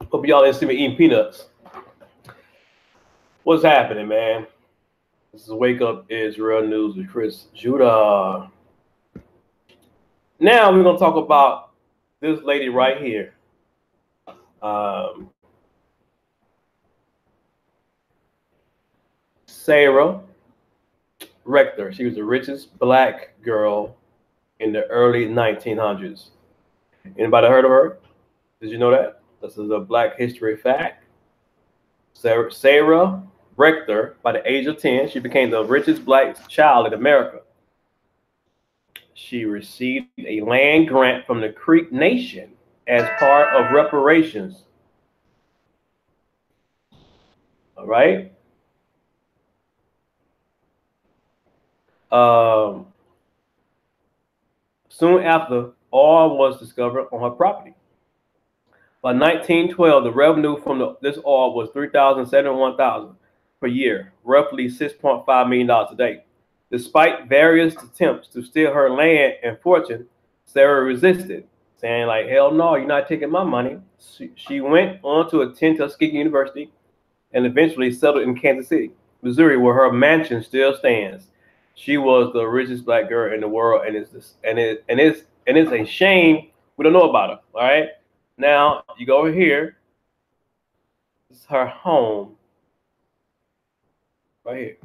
Hope y'all didn't see me eating peanuts. What's happening, man? This is Wake Up Israel News with Chris Judah. Now we're gonna talk about this lady right here. Sarah Rector. She was the richest black girl in the early 1900s. Anybody heard of her? Did you know that? This is a Black history fact. Sarah Rector, by the age of 10, she became the richest black child in America. She received a land grant from the Creek Nation as part of reparations. All right. Soon after, oil was discovered on her property. By 1912, the revenue from this oil was $3,071,000 per year, roughly $6.5 million a day. Despite various attempts to steal her land and fortune, Sarah resisted, saying like, hell no, you're not taking my money. She went on to attend Tuskegee University and eventually settled in Kansas City, Missouri, where her mansion still stands. She was the richest black girl in the world, and it's a shame we don't know about her. All right. Now you go over here. This is her home. Right here.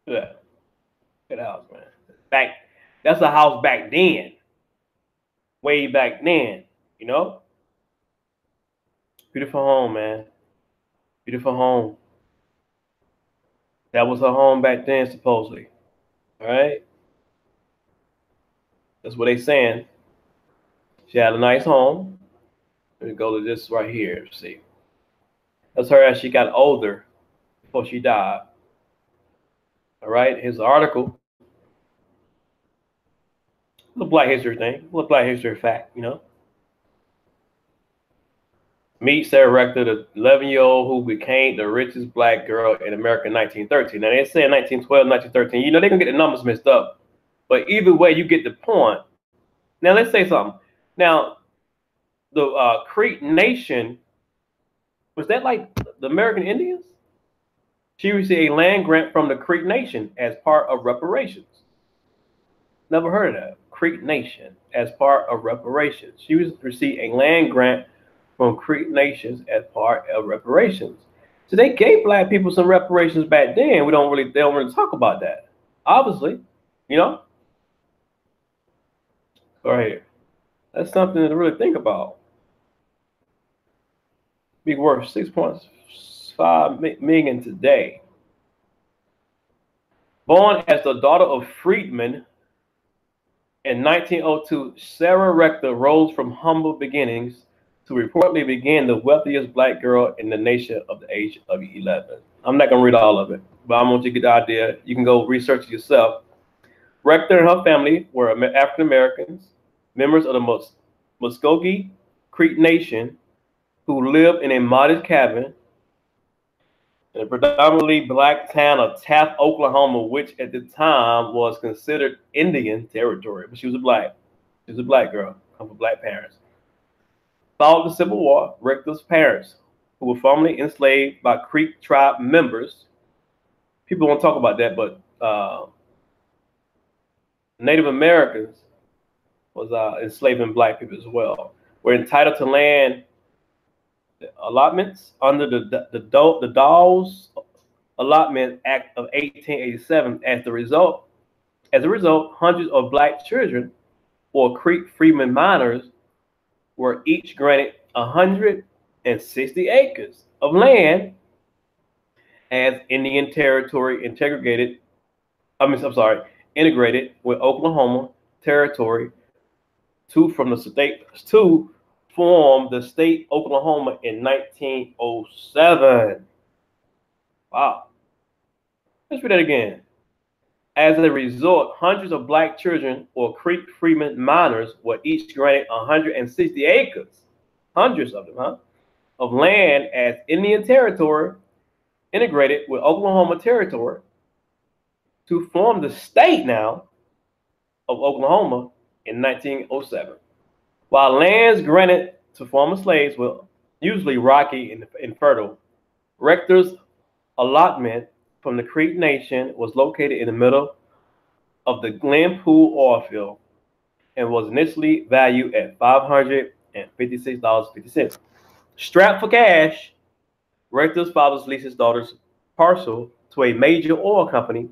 Look at that. Look at the house, man. That's a house back then. Way back then, you know? Beautiful home, man. Beautiful home. That was her home back then, supposedly. All right? That's what they saying. She had a nice home. Let me go to this right here. See. That's her as she got older before she died. All right? Here's the article. A little Black history thing. A little Black history fact, you know? Meet Sarah Rector, the 11-year-old who became the richest black girl in America in 1913. Now, they say 1912, 1913. You know, they're going to get the numbers mixed up. But either way, you get the point. Now, let's say something. Now, the Creek Nation, was that like the American Indians? She received a land grant from the Creek Nation as part of reparations. Never heard of that. Creek Nation as part of reparations. She received a land grant from Creek Nations as part of reparations. So they gave black people some reparations back then. They don't really talk about that. Obviously, you know. Right here. That's something to really think about. Be worth $6.5 million today. Born as the daughter of freedmen in 1902, Sarah Rector rose from humble beginnings to reportedly begin the wealthiest black girl in the nation of the age of 11. I'm not going to read all of it, but I want you to get the idea. You can go research it yourself. Rector and her family were African Americans, members of the Muskogee Creek Nation, who lived in a modest cabin in a predominantly black town of Taft, Oklahoma, which at the time was considered Indian territory. But she was a black girl, come from black parents. Following the Civil War, Rector's parents, who were formerly enslaved by Creek tribe members, people won't talk about that, but Native Americans was enslaving black people as well, were entitled to land allotments under the Dawes Allotment Act of 1887. As a result, hundreds of black children or Creek freedmen minors were each granted 160 acres of land as Indian territory integrated with Oklahoma territory to form the state Oklahoma in 1907. Wow. Let's read that again. As a result, hundreds of black children or Creek freedmen minors were each granted 160 acres, hundreds of them, of land as Indian territory integrated with Oklahoma territory to form the state now of Oklahoma in 1907. While lands granted to former slaves were usually rocky and infertile, Rector's allotment from the Creek Nation was located in the middle of the Glen Pool oil field and was initially valued at $556.50. Strapped for cash, Rector's father leased his daughter's parcel to a major oil company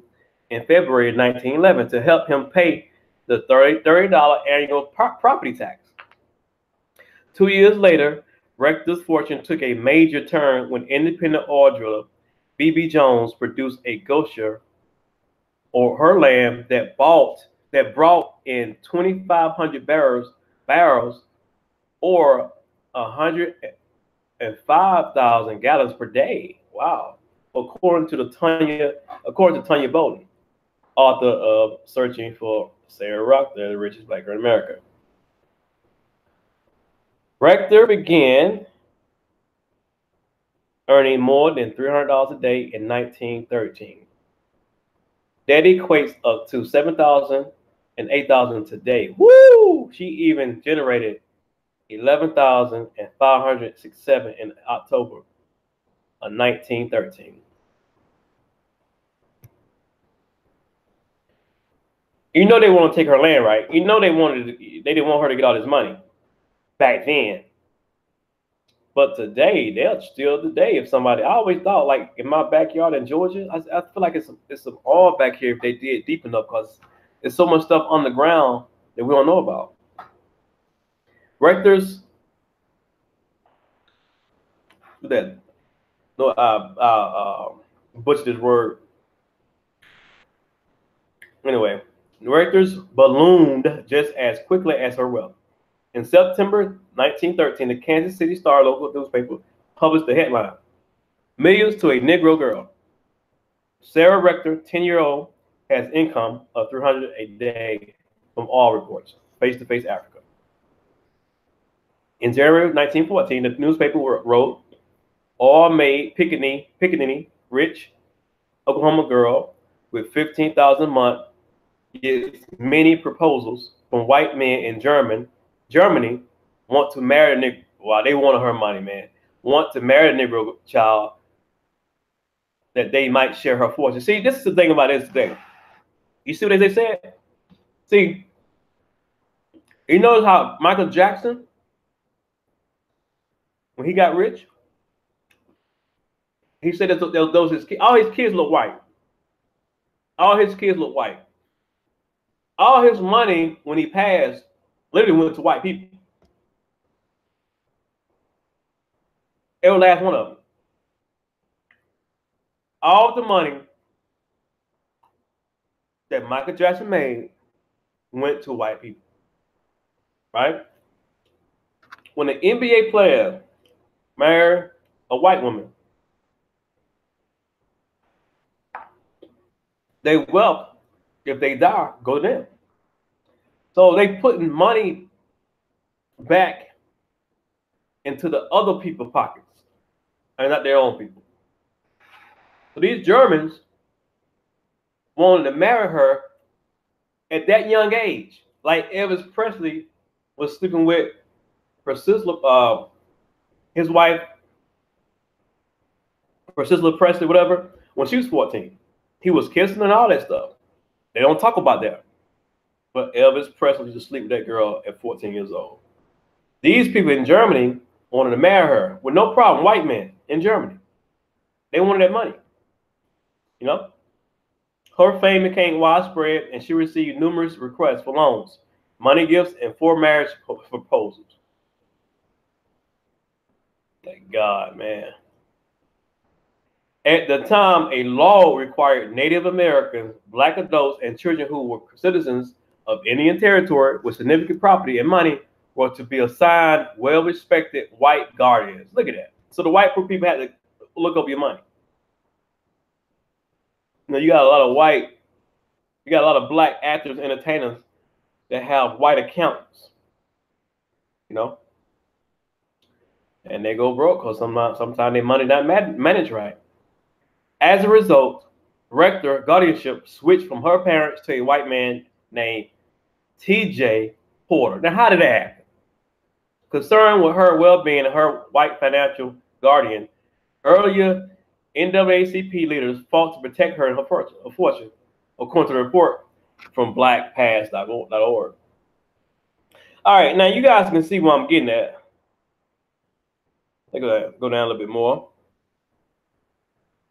in February 1911 to help him pay the $30 annual property tax. 2 years later, Rector's fortune took a major turn when independent oil driller B.B. Jones produced a gusher or her land that brought in 2,500 barrels or 105,000 gallons per day. Wow. According to Tanya Bolton, author of Searching for Sarah Rector, the Richest Black Girl in America. Rector began earning more than $300 a day in 1913. That equates up to $7,000 and $8,000 today. Woo! She even generated $11,567 in October of 1913. You know they want to take her land, right? You know they didn't want her to get all this money back then. But today, they'll steal today if somebody. I always thought, like in my backyard in Georgia, I feel like it's some oil back here if they dig deep enough, because there's so much stuff on the ground that we don't know about. Rector's butchered this word. Anyway, Rector's ballooned just as quickly as her wealth. In September 1913, the Kansas City Star local newspaper published the headline, "Millions to a Negro Girl. Sarah Rector, 10-year-old, has income of $300 a day from oil reports, face-to-face Africa." In January 1914, the newspaper wrote, "Oil-made Pickaninny, rich Oklahoma girl with $15,000 a month gets many proposals from white men in Germany want to marry a Negro." Well, they wanted her money, man. Want to marry a Negro child that they might share her fortune. See, this is the thing about this thing. You see what they said? See, you notice how Michael Jackson, when he got rich, he said that those his kids, all his kids look white. All his kids look white. All his money, when he passed, literally went to white people. Every last one of them. All the money that Michael Jackson made went to white people. Right? When an NBA player married a white woman, their wealth, if they die, go to them. So they putting money back into the other people's pockets and not their own people. So these Germans wanted to marry her at that young age. Like Elvis Presley was sleeping with Priscilla, his wife, Priscilla Presley, whatever, when she was 14. He was kissing and all that stuff. They don't talk about that. But Elvis Presley used to sleep with that girl at 14 years old. These people in Germany wanted to marry her with no problem, white men in Germany. They wanted that money. You know? Her fame became widespread and she received numerous requests for loans, money gifts, and 4 marriage proposals. Thank God, man. At the time, a law required Native Americans, black adults, and children who were citizens of Indian territory with significant property and money were to be assigned well-respected white guardians. Look at that. So the white people had to look over your money. You know, you got a lot of black actors, entertainers that have white accountants. You know? And they go broke because sometimes their money not managed right. As a result, Rector guardianship switched from her parents to a white man named T.J. Porter. Now, how did that happen? Concerned with her well-being and her white financial guardian, earlier NAACP leaders fought to protect her and her fortune, according to the report from blackpast.org. All right, now you guys can see where I'm getting at. Look at that. Go down a little bit more.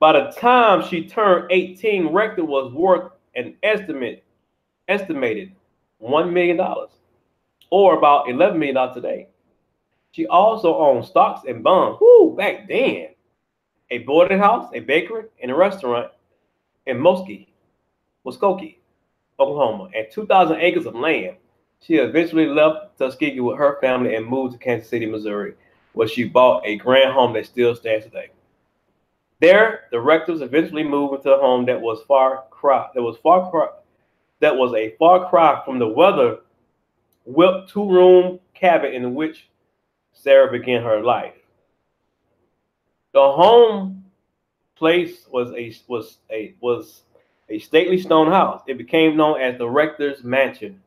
By the time she turned 18, Rector was worth an estimated $1 million, or about $11 million today. She also owned stocks and bonds. Woo, back then. A boarding house, a bakery, and a restaurant in Muskogee, Oklahoma, and 2,000 acres of land. She eventually left Tuskegee with her family and moved to Kansas City, Missouri, where she bought a grand home that still stands today. There, the Rectors eventually moved into a home that was a far cry from the weather-whipped two-room cabin in which Sarah began her life. The home place was a stately stone house. It became known as the Rector's Mansion.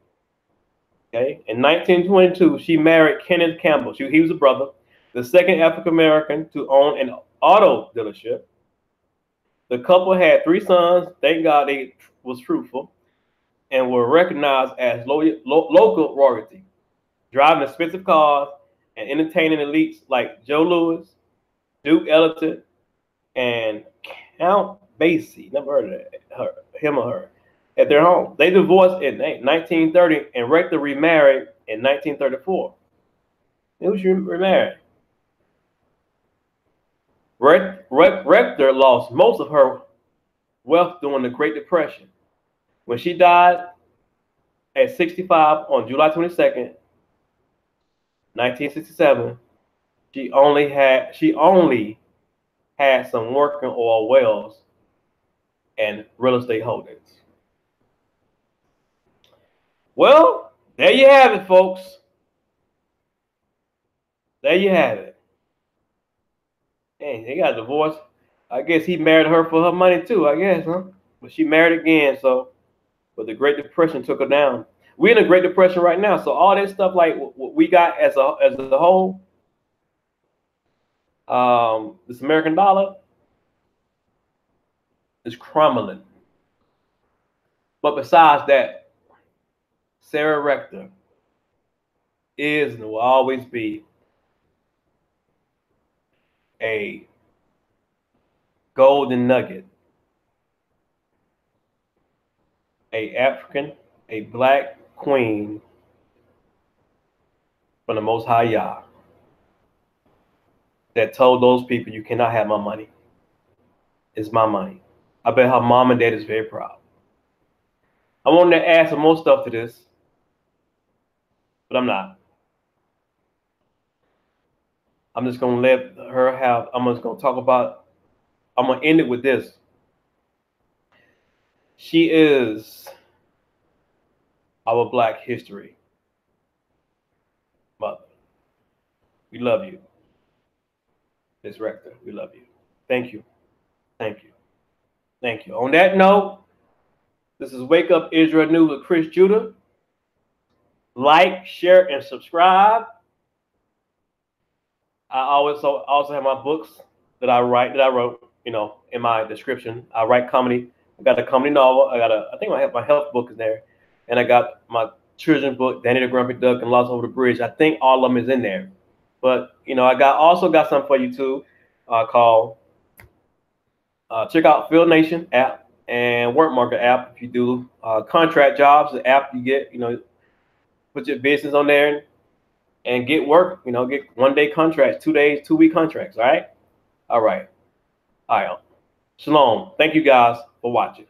Okay, in 1922, she married Kenneth Campbell. He was a brother, the second African American to own an auto dealership. The couple had 3 sons. Thank God they was truthful and were recognized as local royalty, driving expensive cars and entertaining elites like Joe Louis, Duke Ellington, and Count Basie. Never heard of him or her. At their home. They divorced in 1930 and Rector remarried in 1934. Who she remarried? Rector lost most of her wealth during the Great Depression. When she died at 65 on July 22nd, 1967, she only had some working oil wells and real estate holdings. Well, there you have it, folks. There you have it. Hey, they got divorced. I guess he married her for her money too, I guess, huh? But she married again, but the Great Depression took her down. We're in a Great Depression right now, so all this stuff like what we got as a whole, this American dollar is crumbling. But besides that, Sarah Rector is and will always be a golden nugget, a black queen from the Most High Yah that told those people, you cannot have my money. It's my money. I bet her mom and dad is very proud. I wanted to add some more stuff to this, but I'm not. I'm just going to let her have, I'm just going to talk about, I'm going to end it with this. She is our Black history mother. We love you, Ms. Rector. We love you. Thank you. Thank you. Thank you. On that note, this is Wake Up Israel News with Chris Judah. Like, share, and subscribe. I also have my books that I wrote, in my description. I write comedy. I got a comedy novel. I think my health book is there. And I got my children's book, Danny the Grumpy Duck and Lost Over the Bridge. I think all of them is in there. But, I also got something for you too, called, check out Field Nation app and Work Market app. If you do contract jobs, the app you get, put your business on there and get work, get 1-day contracts, 2-week contracts. All right. Shalom. Thank you guys for watching.